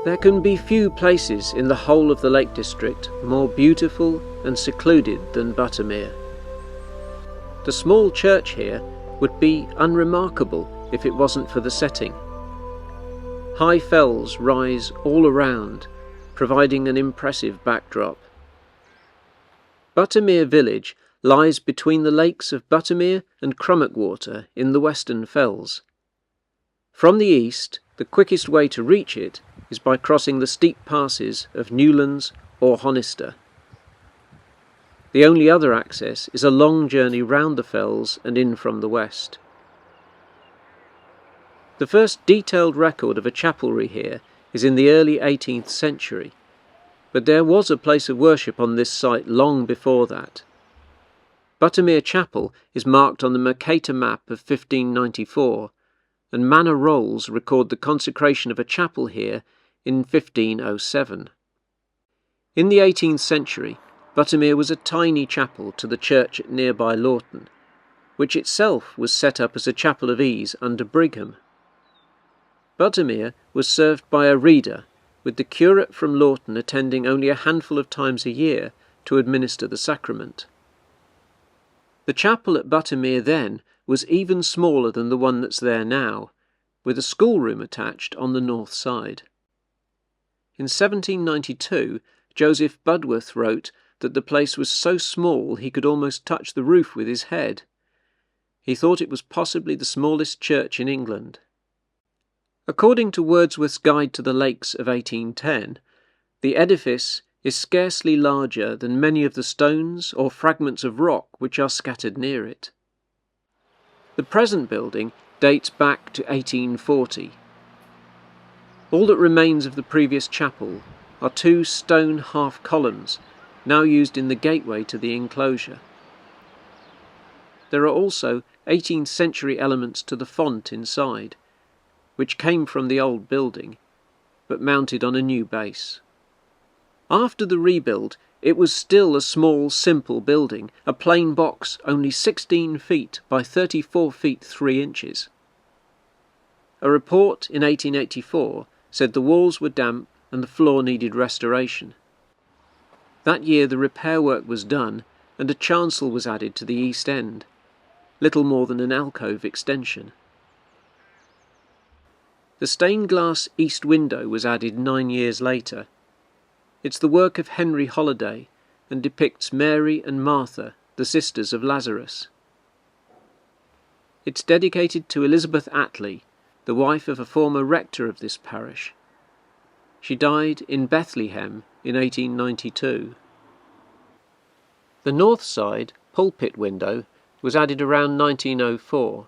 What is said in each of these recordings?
There can be few places in the whole of the Lake District more beautiful and secluded than Buttermere. The small church here would be unremarkable if it wasn't for the setting. High fells rise all around, providing an impressive backdrop. Buttermere village lies between the lakes of Buttermere and Crummockwater in the Western Fells. From the east, the quickest way to reach it is by crossing the steep passes of Newlands or Honister. The only other access is a long journey round the fells and in from the west. The first detailed record of a chapelry here is in the early 18th century, but there was a place of worship on this site long before that. Buttermere Chapel is marked on the Mercator map of 1594, and manor rolls record the consecration of a chapel here in 1507. In the 18th century, Buttermere was a tiny chapel to the church at nearby Lawton, which itself was set up as a chapel of ease under Brigham. Buttermere was served by a reader, with the curate from Lawton attending only a handful of times a year to administer the sacrament. The chapel at Buttermere then was even smaller than the one that's there now, with a schoolroom attached on the north side. In 1792, Joseph Budworth wrote that the place was so small he could almost touch the roof with his head. He thought it was possibly the smallest church in England. According to Wordsworth's Guide to the Lakes of 1810, the edifice is scarcely larger than many of the stones or fragments of rock which are scattered near it. The present building dates back to 1840. All that remains of the previous chapel are two stone half columns, now used in the gateway to the enclosure. There are also 18th century elements to the font inside, which came from the old building, but mounted on a new base. After the rebuild, it was still a small, simple building, a plain box only 16 feet by 34 feet 3 inches. A report in 1884 said the walls were damp and the floor needed restoration. That year the repair work was done and a chancel was added to the east end, little more than an alcove extension. The stained glass east window was added 9 years later. It's the work of Henry Holliday and depicts Mary and Martha, the sisters of Lazarus. It's dedicated to Elizabeth Attlee, the wife of a former rector of this parish. She died in Bethlehem in 1892. The north side pulpit window was added around 1904.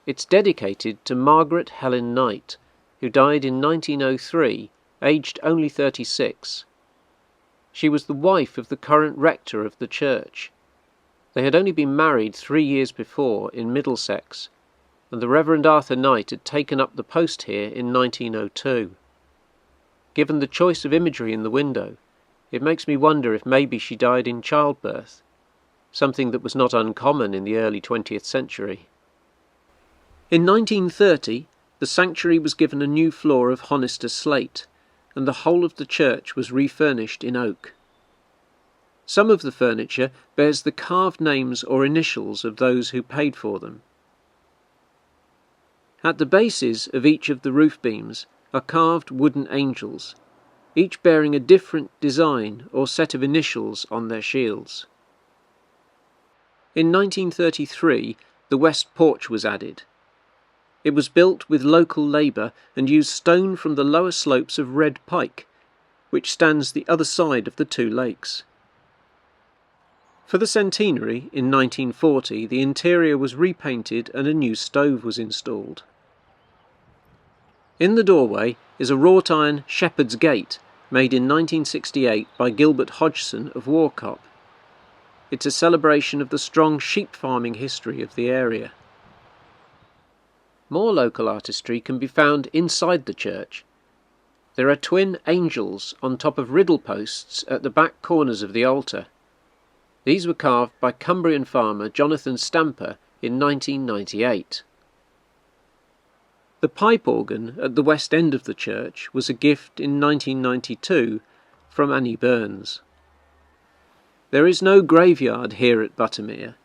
It's dedicated to Margaret Helen Knight, who died in 1903, aged only 36. She was the wife of the current rector of the church. They had only been married 3 years before in Middlesex, and the Reverend Arthur Knight had taken up the post here in 1902. Given the choice of imagery in the window, it makes me wonder if maybe she died in childbirth, something that was not uncommon in the early 20th century. In 1930, the sanctuary was given a new floor of Honister slate, and the whole of the church was refurnished in oak. Some of the furniture bears the carved names or initials of those who paid for them. At the bases of each of the roof beams are carved wooden angels, each bearing a different design or set of initials on their shields. In 1933, the west porch was added. It was built with local labour and used stone from the lower slopes of Red Pike, which stands the other side of the two lakes. For the centenary in 1940, the interior was repainted and a new stove was installed. In the doorway is a wrought iron shepherd's gate made in 1968 by Gilbert Hodgson of Warcop. It's a celebration of the strong sheep farming history of the area. More local artistry can be found inside the church. There are twin angels on top of riddle posts at the back corners of the altar. These were carved by Cumbrian farmer Jonathan Stamper in 1998. The pipe organ at the west end of the church was a gift in 1992 from Annie Burns. There is no graveyard here at Buttermere,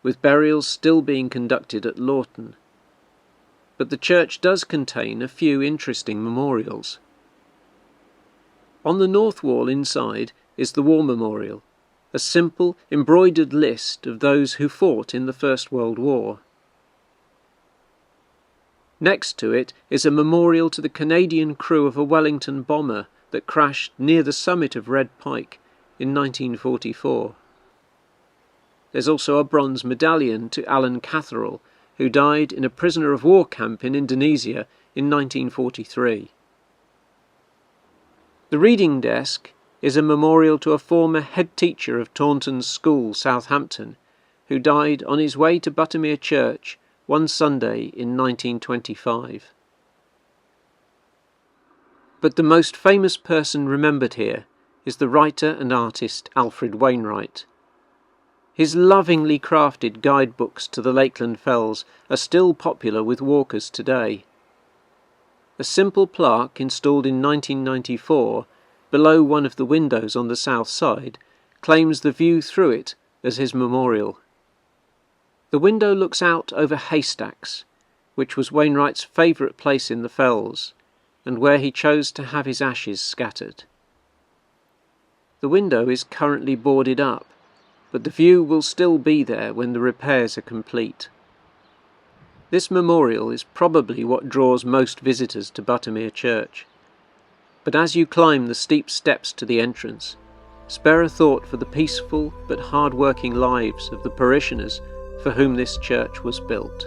with burials still being conducted at Lawton. But the church does contain a few interesting memorials. On the north wall inside is the War Memorial, a simple embroidered list of those who fought in the First World War. Next to it is a memorial to the Canadian crew of a Wellington bomber that crashed near the summit of Red Pike in 1944. There's also a bronze medallion to Alan Catherall, who died in a prisoner of war camp in Indonesia in 1943. The reading desk is a memorial to a former head teacher of Taunton's School, Southampton, who died on his way to Buttermere Church one Sunday in 1925. But the most famous person remembered here is the writer and artist Alfred Wainwright. His lovingly crafted guidebooks to the Lakeland Fells are still popular with walkers today. A simple plaque installed in 1994 below one of the windows on the south side claims the view through it as his memorial. The window looks out over Haystacks, which was Wainwright's favourite place in the fells, and where he chose to have his ashes scattered. The window is currently boarded up, but the view will still be there when the repairs are complete. This memorial is probably what draws most visitors to Buttermere Church. But as you climb the steep steps to the entrance, spare a thought for the peaceful but hard-working lives of the parishioners for whom this church was built.